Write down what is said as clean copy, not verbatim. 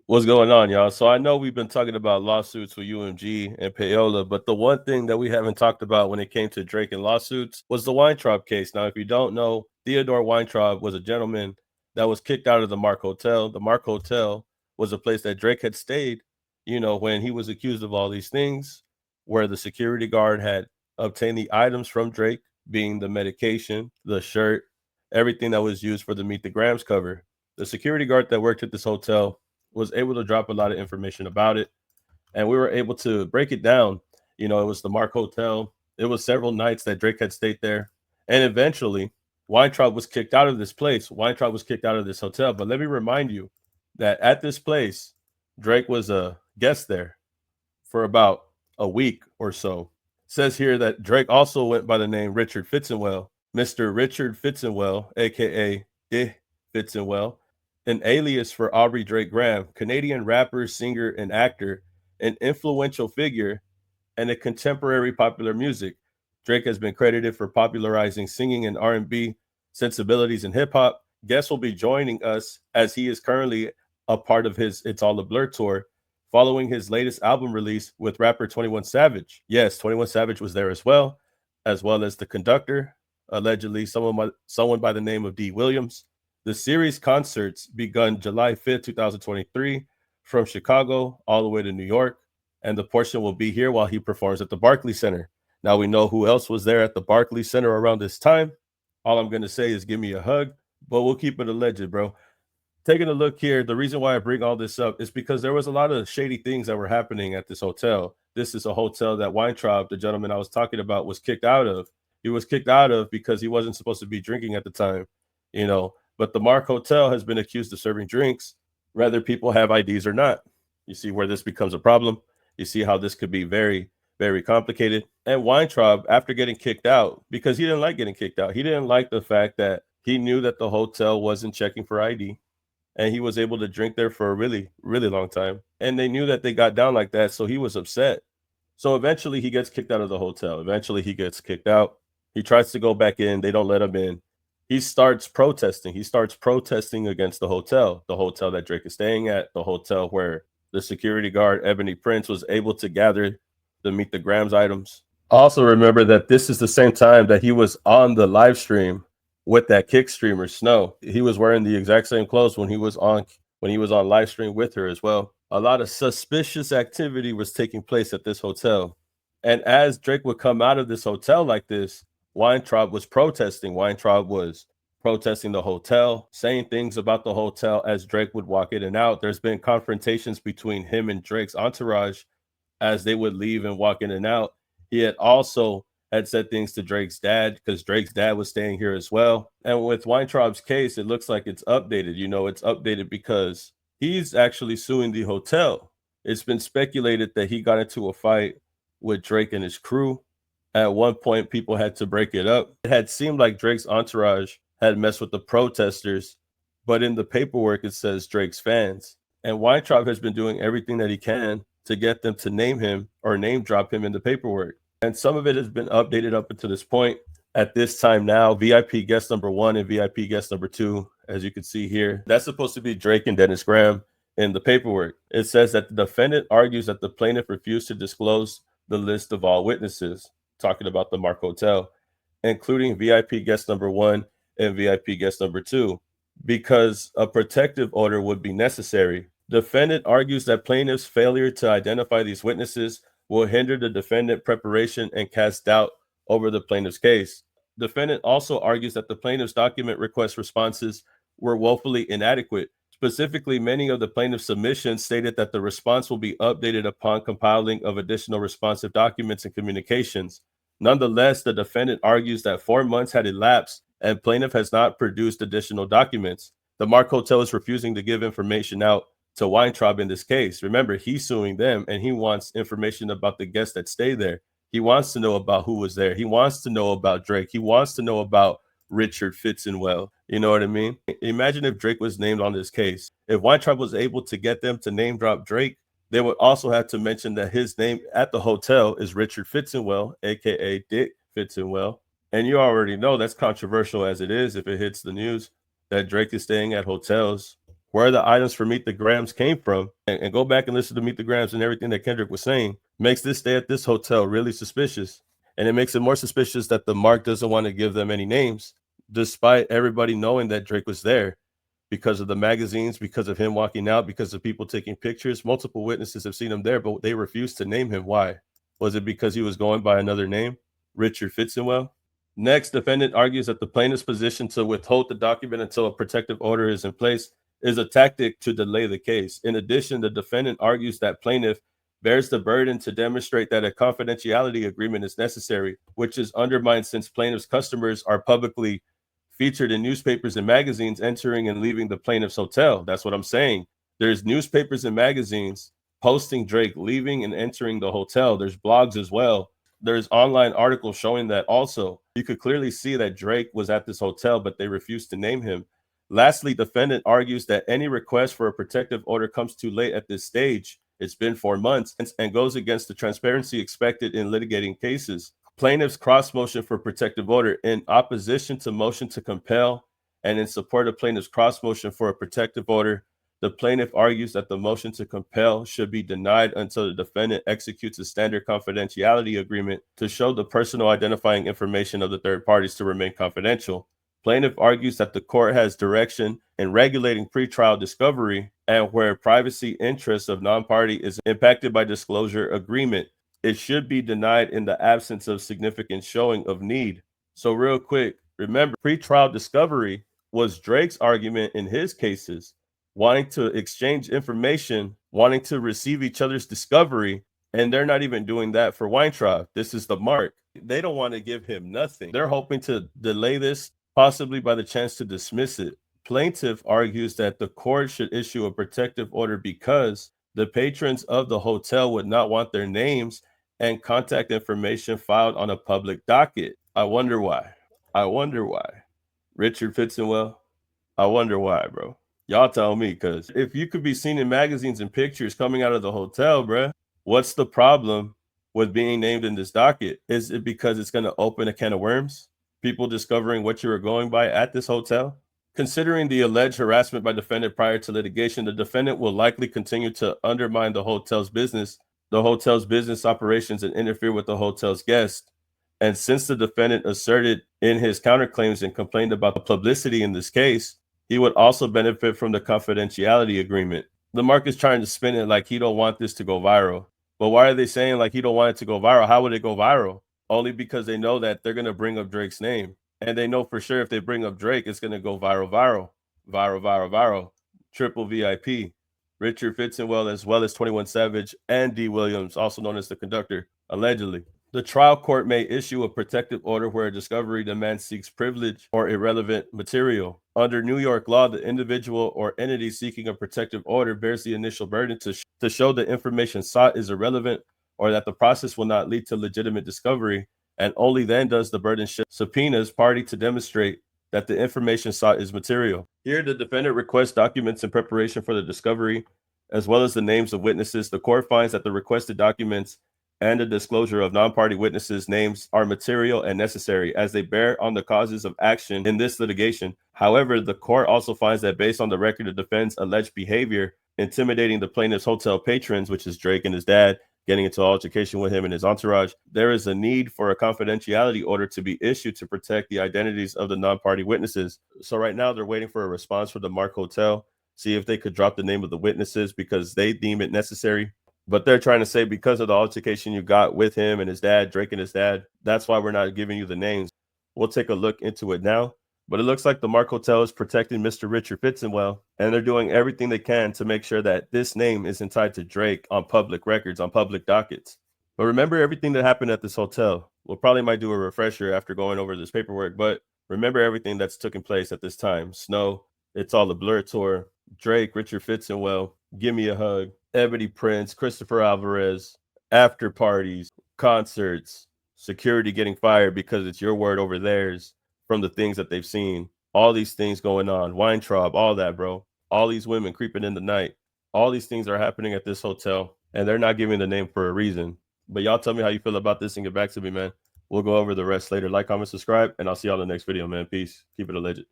What's going on, y'all? So I know we've been talking about lawsuits with UMG and Payola, but the one thing that we haven't talked about when it came to Drake and lawsuits was the Weintraub case. Now, if you don't know, Theodore Weintraub was a gentleman that was kicked out of the Mark Hotel. The Mark Hotel was a place that Drake had stayed, when he was accused of all these things, where the security guard had obtained the items from Drake, being the medication, the shirt, everything that was used for the Meet the Grams cover. The security guard that worked at this hotel was able to drop a lot of information about it, and we were able to break it down. It was the Mark Hotel. It was several nights that Drake had stayed there, and eventually Weintraub was kicked out of this place. Weintraub was kicked out of this hotel. But let me remind you that at this place, Drake was a guest there for about a week or so. It says here that Drake also went by the name Richard Fitzenwell, Mr. Richard Fitzenwell, aka Dick Fitzenwell, an alias for Aubrey Drake Graham, Canadian rapper, singer, and actor, an influential figure, and a contemporary popular music. Drake has been credited for popularizing singing and R&B sensibilities in hip hop. Guest will be joining us as he is currently a part of his It's All a Blur tour, following his latest album release with rapper 21 Savage. Yes, 21 Savage was there as well as the conductor, allegedly someone by the name of D. Williams. The series concerts begun July 5th, 2023, from Chicago all the way to New York, and the portion will be here while he performs at the Barclays Center. Now we know who else was there at the Barclays Center around this time. All I'm going to say is give me a hug, but we'll keep it alleged, bro. Taking a look here, the reason why I bring all this up is because there was a lot of shady things that were happening at this hotel. This is a hotel that Weintraub, the gentleman I was talking about, was kicked out of. He was kicked out of because he wasn't supposed to be drinking at the time, But the Mark Hotel has been accused of serving drinks, whether people have IDs or not. You see where this becomes a problem. You see how this could be very, very complicated. And Weintraub, after getting kicked out, because he didn't like getting kicked out, he didn't like the fact that he knew that the hotel wasn't checking for ID, and he was able to drink there for a really, really long time. And they knew that they got down like that, so he was upset. So eventually he gets kicked out of the hotel. Eventually he gets kicked out. He tries to go back in. They don't let him in. He starts protesting. He starts protesting against the hotel that Drake is staying at, the hotel where the security guard, Ebony Prince, was able to gather the Meet the Grams items. Also remember that this is the same time that he was on the live stream with that kick streamer, Snow. He was wearing the exact same clothes when he was on live stream with her as well. A lot of suspicious activity was taking place at this hotel. And as Drake would come out of this hotel like this, Weintraub was protesting. Weintraub was protesting the hotel, saying things about the hotel as Drake would walk in and out. There's been confrontations between him and Drake's entourage as they would leave and walk in and out. He had also said things to Drake's dad because Drake's dad was staying here as well. And with Weintraub's case, it looks like it's updated. It's updated because he's actually suing the hotel. It's been speculated that he got into a fight with Drake and his crew. At one point, people had to break it up. It had seemed like Drake's entourage had messed with the protesters, but in the paperwork, it says Drake's fans. And Weintraub has been doing everything that he can to get them to name him or name drop him in the paperwork. And some of it has been updated up until this point. At this time now, VIP guest number 1 and VIP guest number 2, as you can see here, that's supposed to be Drake and Dennis Graham in the paperwork. It says that the defendant argues that the plaintiff refused to disclose the list of all witnesses, talking about the Mark Hotel, including VIP guest number 1 and VIP guest number 2, because a protective order would be necessary. Defendant argues that plaintiff's failure to identify these witnesses will hinder the defendant preparation and cast doubt over the plaintiff's case. Defendant also argues that the plaintiff's document request responses were woefully inadequate. Specifically, many of the plaintiff's submissions stated that the response will be updated upon compiling of additional responsive documents and communications. Nonetheless, the defendant argues that 4 months had elapsed and plaintiff has not produced additional documents. The Mark Hotel is refusing to give information out to Weintraub in this case. Remember, he's suing them and he wants information about the guests that stay there. He wants to know about who was there. He wants to know about Drake. He wants to know about Richard Fitzenwell. You know what I mean? Imagine if Drake was named on this case. If Weintraub was able to get them to name drop Drake, they would also have to mention that his name at the hotel is Richard Fitzenwell, aka Dick Fitzenwell. And you already know that's controversial as it is if it hits the news that Drake is staying at hotels where the items for Meet the Grams came from, and go back and listen to Meet the Grams and everything that Kendrick was saying, makes this stay at this hotel really suspicious. And it makes it more suspicious that the Mark doesn't want to give them any names, despite everybody knowing that Drake was there because of the magazines, because of him walking out, because of people taking pictures. Multiple witnesses have seen him there, but they refused to name him. Why? Was it because he was going by another name, Richard Fitzenwell? Next, defendant argues that the plaintiff's position to withhold the document until a protective order is in place is a tactic to delay the case. In addition, the defendant argues that plaintiff bears the burden to demonstrate that a confidentiality agreement is necessary, which is undermined since plaintiff's customers are publicly featured in newspapers and magazines entering and leaving the plaintiff's hotel. That's what I'm saying. There's newspapers and magazines posting Drake leaving and entering the hotel. There's blogs as well. There's online articles showing that also. You could clearly see that Drake was at this hotel, but they refused to name him. Lastly, defendant argues that any request for a protective order comes too late at this stage. It's been 4 months and goes against the transparency expected in litigating cases. Plaintiff's cross motion for protective order in opposition to motion to compel and in support of plaintiff's cross motion for a protective order. The plaintiff argues that the motion to compel should be denied until the defendant executes a standard confidentiality agreement to show the personal identifying information of the third parties to remain confidential. Plaintiff argues that the court has direction in regulating pretrial discovery and where privacy interests of non-party is impacted by disclosure agreement, it should be denied in the absence of significant showing of need. So real quick, remember, pretrial discovery was Drake's argument in his cases, wanting to exchange information, wanting to receive each other's discovery, and they're not even doing that for Weintraub. This is the Mark. They don't want to give him nothing. They're hoping to delay this, possibly by the chance to dismiss it. Plaintiff argues that the court should issue a protective order because the patrons of the hotel would not want their names and contact information filed on a public docket. I wonder why. I wonder why. Richard Fitzenwell, I wonder why, bro. Y'all tell me, because if you could be seen in magazines and pictures coming out of the hotel, bro, what's the problem with being named in this docket? Is it because it's going to open a can of worms? People discovering what you were going by at this hotel? Considering the alleged harassment by defendant prior to litigation, the defendant will likely continue to undermine the hotel's business operations, and interfere with the hotel's guests. And since the defendant asserted in his counterclaims and complained about the publicity in this case, he would also benefit from the confidentiality agreement. The Mark is trying to spin it like he don't want this to go viral. But why are they saying like he don't want it to go viral? How would it go viral? Only because they know that they're going to bring up Drake's name. And they know for sure if they bring up Drake, it's going to go viral. Triple VIP. Richard Fitzenwell, as well as 21 Savage and D. Williams, also known as the conductor, allegedly. The trial court may issue a protective order where a discovery demand seeks privilege or irrelevant material. Under New York law, the individual or entity seeking a protective order bears the initial burden to show the information sought is irrelevant or that the process will not lead to legitimate discovery, and only then does the burden shift subpoenas party to demonstrate that the information sought is material. Here, the defendant requests documents in preparation for the discovery, as well as the names of witnesses. The court finds that the requested documents and the disclosure of non-party witnesses' names are material and necessary as they bear on the causes of action in this litigation. However, the court also finds that based on the record of defense alleged behavior, intimidating the plaintiff's hotel patrons, which is Drake and his dad, getting into altercation with him and his entourage, there is a need for a confidentiality order to be issued to protect the identities of the non-party witnesses. So right now they're waiting for a response from the Mark Hotel, see if they could drop the name of the witnesses because they deem it necessary. But they're trying to say because of the altercation you got with him and his dad, Drake and his dad, that's why we're not giving you the names. We'll take a look into it now. But it looks like the Mark Hotel is protecting Mr. Richard Fitzenwell, and they're doing everything they can to make sure that this name isn't tied to Drake on public records, on public dockets. But remember everything that happened at this hotel. We'll probably might do a refresher after going over this paperwork, but remember everything that's taken place at this time. Snow, It's All a Blur tour, Drake, Richard Fitzenwell, Give Me a Hug, Ebony Prince, Christopher Alvarez, after parties, concerts, security getting fired because it's your word over theirs from the things that they've seen. All these things going on. Weintraub, all that, bro. All these women creeping in the night. All these things are happening at this hotel, and they're not giving the name for a reason. But y'all tell me how you feel about this and get back to me, man. We'll go over the rest later. Like, comment, subscribe, and I'll see y'all in the next video, man. Peace. Keep it alleged.